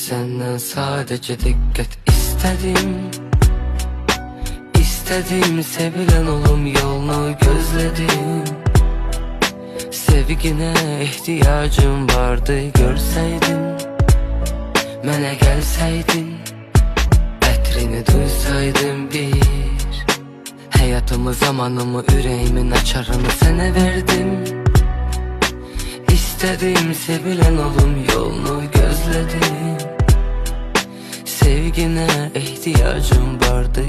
Senden sadece dikkat istedim. İstedim sevilen olum yolunu gözledim. Sevgine ihtiyacım vardı görseydin, mənə gəlsəydin, ətrini duysaydım bir. Həyatımı, zamanımı, ürəyimin açarını sənə verdim. İstedim sevilen olum yolunu gözledim. Sevgine ihtiyacım vardı